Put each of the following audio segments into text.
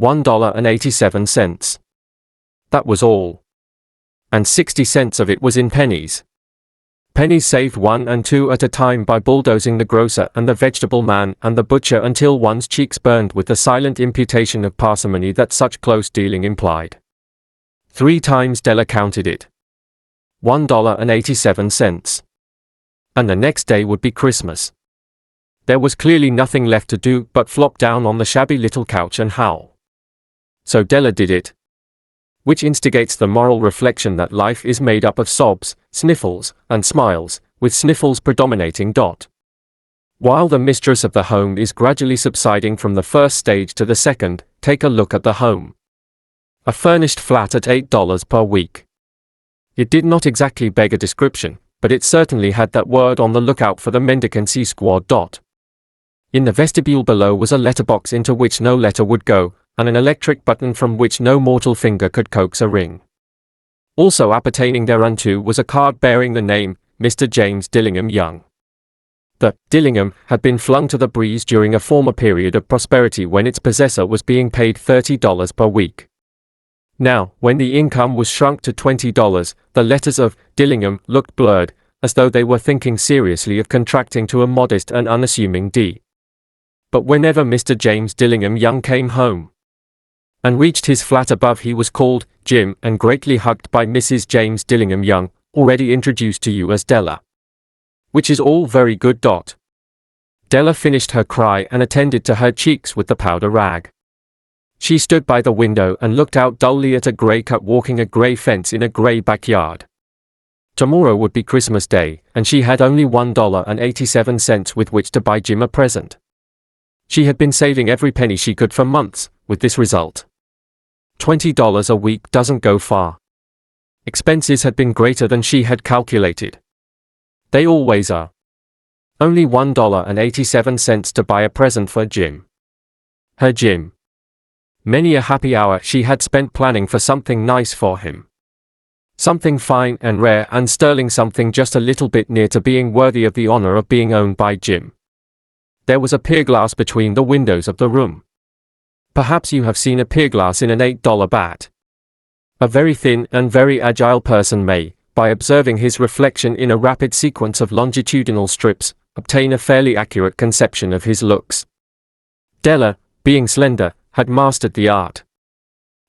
$1.87. That was all. And 60 cents of it was in pennies. Pennies saved 1 and 2 at a time by bulldozing the grocer and the vegetable man and the butcher until one's cheeks burned with the silent imputation of parsimony that such close dealing implied. 3 times Della counted it. $1.87. And the next day would be Christmas. There was clearly nothing left to do but flop down on the shabby little couch and howl. So Della did it. Which instigates the moral reflection that life is made up of sobs, sniffles, and smiles, with sniffles predominating. While the mistress of the home is gradually subsiding from the first stage to the second, take a look at the home. A furnished flat at $8 per week. It did not exactly beg a description, but it certainly had that word on the lookout for the mendicancy squad. In the vestibule below was a letterbox into which no letter would go, and an electric button from which no mortal finger could coax a ring. Also appertaining thereunto was a card bearing the name, Mr. James Dillingham Young. The Dillingham had been flung to the breeze during a former period of prosperity when its possessor was being paid $30 per week. Now, when the income was shrunk to $20, the letters of Dillingham looked blurred, as though they were thinking seriously of contracting to a modest and unassuming D. But whenever Mr. James Dillingham Young came home and reached his flat above, he was called Jim and greatly hugged by Mrs. James Dillingham Young, already introduced to you as Della. Which is all very good. Della finished her cry and attended to her cheeks with the powder rag. She stood by the window and looked out dully at a grey cat walking a grey fence in a grey backyard. Tomorrow would be Christmas Day, and she had only $1.87 with which to buy Jim a present. She had been saving every penny she could for months, with this result. $20 a week doesn't go far. Expenses had been greater than she had calculated. They always are. Only $1.87 to buy a present for Jim. Her Jim. Many a happy hour she had spent planning for something nice for him. Something fine and rare and sterling, something just a little bit near to being worthy of the honor of being owned by Jim. There was a pier glass between the windows of the room. Perhaps you have seen a pier glass in an $8 bat. A very thin and very agile person may, by observing his reflection in a rapid sequence of longitudinal strips, obtain a fairly accurate conception of his looks. Della, being slender, had mastered the art.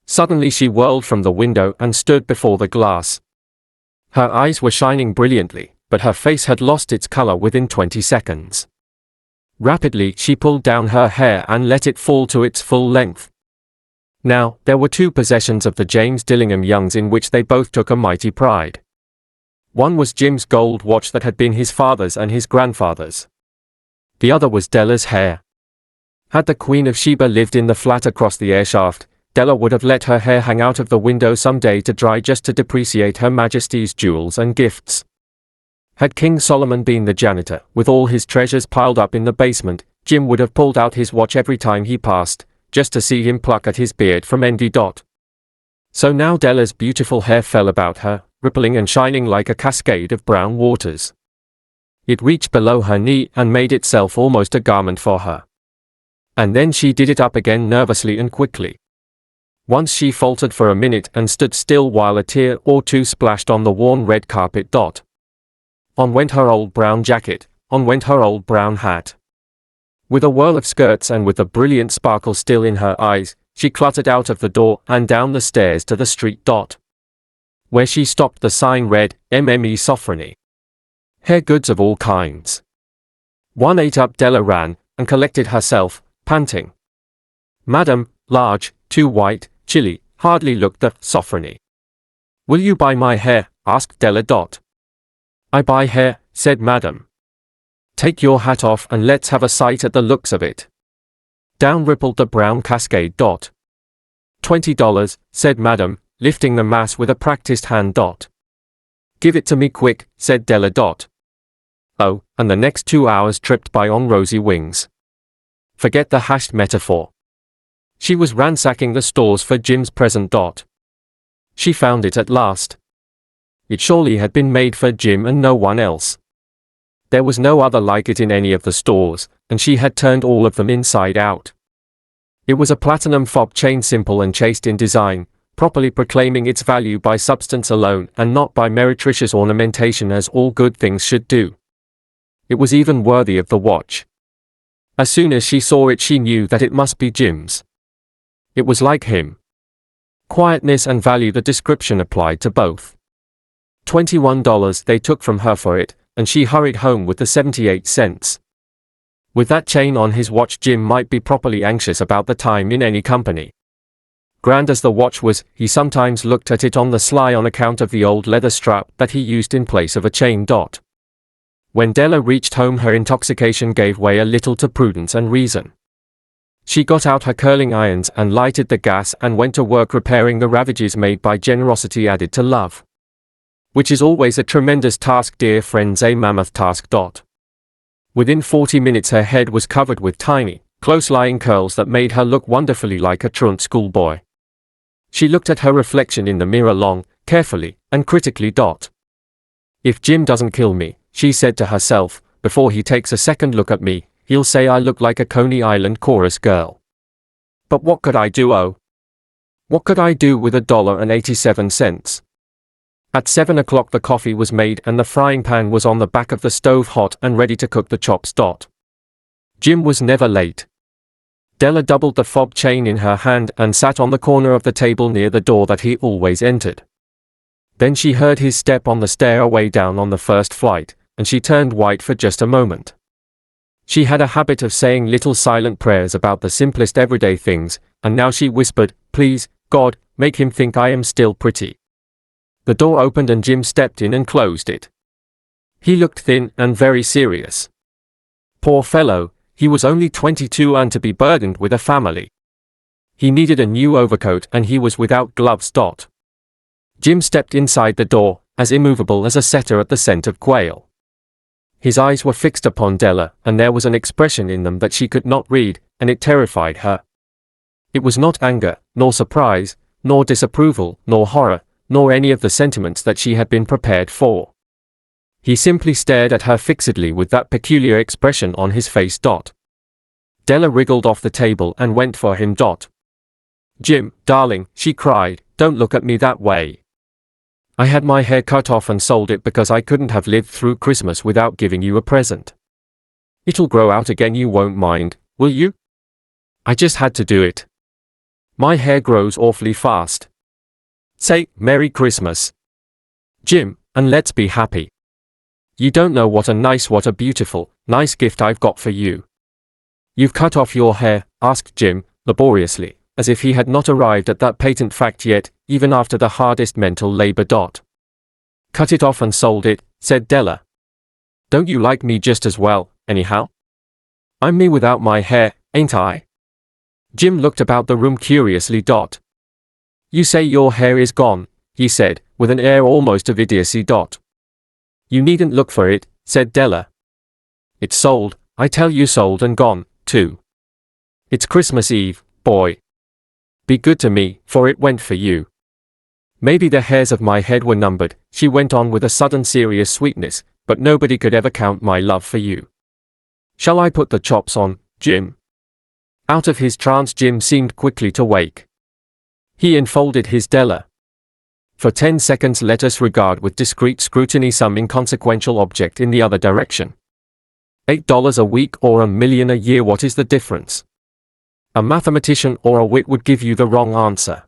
Suddenly she whirled from the window and stood before the glass. Her eyes were shining brilliantly, but her face had lost its color within 20 seconds. Rapidly she pulled down her hair and let it fall to its full length. Now, there were 2 possessions of the James Dillingham Youngs in which they both took a mighty pride. One was Jim's gold watch that had been his father's and his grandfather's. The other was Della's hair. Had the Queen of Sheba lived in the flat across the airshaft, Della would have let her hair hang out of the window some day to dry just to depreciate Her Majesty's jewels and gifts. Had King Solomon been the janitor, with all his treasures piled up in the basement, Jim would have pulled out his watch every time he passed, just to see him pluck at his beard from envy. So now Della's beautiful hair fell about her, rippling and shining like a cascade of brown waters. It reached below her knee and made itself almost a garment for her. And then she did it up again nervously and quickly. Once she faltered for a minute and stood still while a tear or 2 splashed on the worn red carpet. On went her old brown jacket, on went her old brown hat. With a whirl of skirts and with the brilliant sparkle still in her eyes, she cluttered out of the door and down the stairs to the street. Where she stopped the sign read, MME Sophronie. Hair goods of all kinds. 1/8 up Della ran, and collected herself, panting. Madam, large, 2 white, chilly, hardly looked the Sophronie. Will you buy my hair? Asked Della. I buy hair, said Madam. Take your hat off and let's have a sight at the looks of it. Down rippled the brown cascade. $20, said Madam, lifting the mass with a practiced hand. Give it to me quick, said Della. Oh, and the next 2 hours tripped by on rosy wings. Forget the hashed metaphor. She was ransacking the stores for Jim's present. She found it at last. It surely had been made for Jim and no one else. There was no other like it in any of the stores, and she had turned all of them inside out. It was a platinum fob chain, simple and chaste in design, properly proclaiming its value by substance alone and not by meretricious ornamentation as all good things should do. It was even worthy of the watch. As soon as she saw it, she knew that it must be Jim's. It was like him. Quietness and value, the description applied to both. $21 they took from her for it, and she hurried home with the 78 cents. With that chain on his watch, Jim might be properly anxious about the time in any company. Grand as the watch was, he sometimes looked at it on the sly on account of the old leather strap that he used in place of a chain. When Della reached home, her intoxication gave way a little to prudence and reason. She got out her curling irons and lighted the gas and went to work repairing the ravages made by generosity added to love. Which is always a tremendous task, dear friends, a mammoth task. Within 40 minutes her head was covered with tiny, close-lying curls that made her look wonderfully like a truant schoolboy. She looked at her reflection in the mirror long, carefully, and critically. If Jim doesn't kill me, she said to herself, before he takes a second look at me, he'll say I look like a Coney Island chorus girl. But what could I do? Oh, what could I do with $1.87? At 7 o'clock the coffee was made and the frying pan was on the back of the stove hot and ready to cook the chops. Jim was never late. Della doubled the fob chain in her hand and sat on the corner of the table near the door that he always entered. Then she heard his step on the stairway down on the first flight, and she turned white for just a moment. She had a habit of saying little silent prayers about the simplest everyday things, and now she whispered, "Please, God, make him think I am still pretty." The door opened and Jim stepped in and closed it. He looked thin and very serious. Poor fellow, he was only 22 and to be burdened with a family. He needed a new overcoat and he was without gloves. Jim stepped inside the door, as immovable as a setter at the scent of quail. His eyes were fixed upon Della, and there was an expression in them that she could not read, and it terrified her. It was not anger, nor surprise, nor disapproval, nor horror, nor any of the sentiments that she had been prepared for. He simply stared at her fixedly with that peculiar expression on his face. Della wriggled off the table and went for him. "Jim, darling," she cried, "don't look at me that way. I had my hair cut off and sold it because I couldn't have lived through Christmas without giving you a present. It'll grow out again, you won't mind, will you? I just had to do it. My hair grows awfully fast. Say, Merry Christmas, Jim, and let's be happy. You don't know what a beautiful, nice gift I've got for you." "You've cut off your hair?" asked Jim, laboriously, as if he had not arrived at that patent fact yet, even after the hardest mental labor. "Cut it off and sold it," said Della. "Don't you like me just as well, anyhow? I'm me without my hair, ain't I?" Jim looked about the room curiously. "You say your hair is gone," he said, with an air almost of idiocy. "You needn't look for it," said Della. "It's sold, I tell you, sold and gone, too. It's Christmas Eve, boy. Be good to me, for it went for you. Maybe the hairs of my head were numbered," she went on with a sudden serious sweetness, "but nobody could ever count my love for you. Shall I put the chops on, Jim?" Out of his trance Jim seemed quickly to wake. He enfolded his Della. For 10 seconds let us regard with discreet scrutiny some inconsequential object in the other direction. $8 a week or $1 million a year, what is the difference? A mathematician or a wit would give you the wrong answer.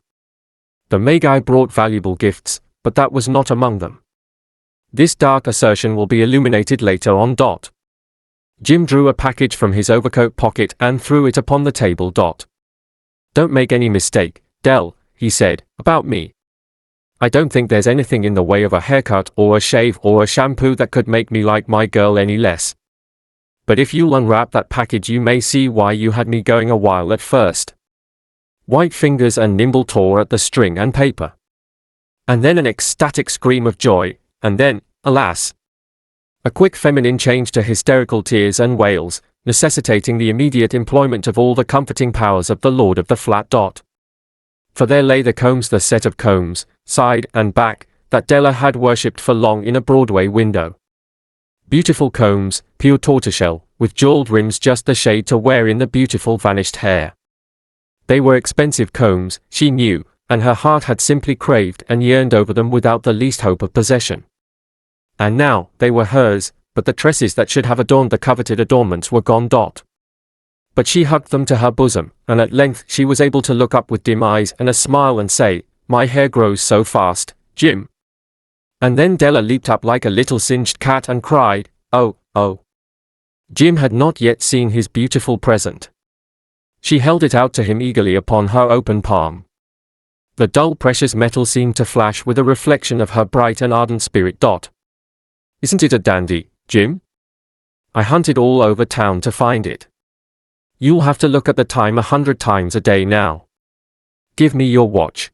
The Magi brought valuable gifts, but that was not among them. This dark assertion will be illuminated later on. Jim drew a package from his overcoat pocket and threw it upon the table. "Don't make any mistake, Dell," he said, "about me. I don't think there's anything in the way of a haircut or a shave or a shampoo that could make me like my girl any less. But if you'll unwrap that package you may see why you had me going a while at first." White fingers and nimble tore at the string and paper. And then an ecstatic scream of joy, and then, alas, a quick feminine change to hysterical tears and wails, necessitating the immediate employment of all the comforting powers of the lord of the flat. For there lay the combs, the set of combs, side and back, that Della had worshipped for long in a Broadway window. Beautiful combs, pure tortoiseshell, with jeweled rims just the shade to wear in the beautiful vanished hair. They were expensive combs, she knew, and her heart had simply craved and yearned over them without the least hope of possession. And now, they were hers, but the tresses that should have adorned the coveted adornments were gone. But she hugged them to her bosom, and at length she was able to look up with dim eyes and a smile and say, "My hair grows so fast, Jim." And then Della leaped up like a little singed cat and cried, "Oh, oh." Jim had not yet seen his beautiful present. She held it out to him eagerly upon her open palm. The dull precious metal seemed to flash with a reflection of her bright and ardent spirit. "Isn't it a dandy, Jim? I hunted all over town to find it. You'll have to look at the time 100 times a day now. Give me your watch.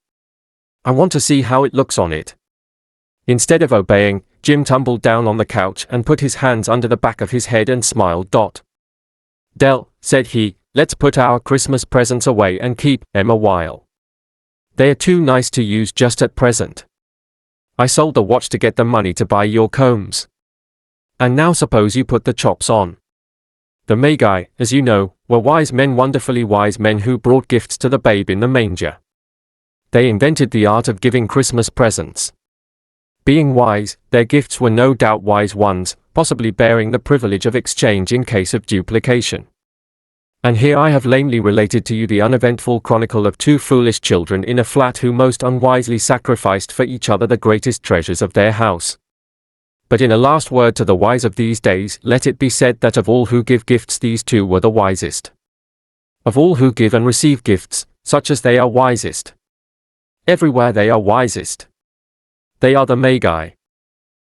I want to see how it looks on it." Instead of obeying, Jim tumbled down on the couch and put his hands under the back of his head and smiled. "Dell," said he, "let's put our Christmas presents away and keep them a while. They're too nice to use just at present. I sold the watch to get the money to buy your combs. And now suppose you put the chops on." The Magi, as you know, were wise men, wonderfully wise men who brought gifts to the babe in the manger. They invented the art of giving Christmas presents. Being wise, their gifts were no doubt wise ones, possibly bearing the privilege of exchange in case of duplication. And here I have lamely related to you the uneventful chronicle of two foolish children in a flat who most unwisely sacrificed for each other the greatest treasures of their house. But in a last word to the wise of these days, let it be said that of all who give gifts these two were the wisest. Of all who give and receive gifts, such as they are wisest. Everywhere they are wisest. They are the Magi.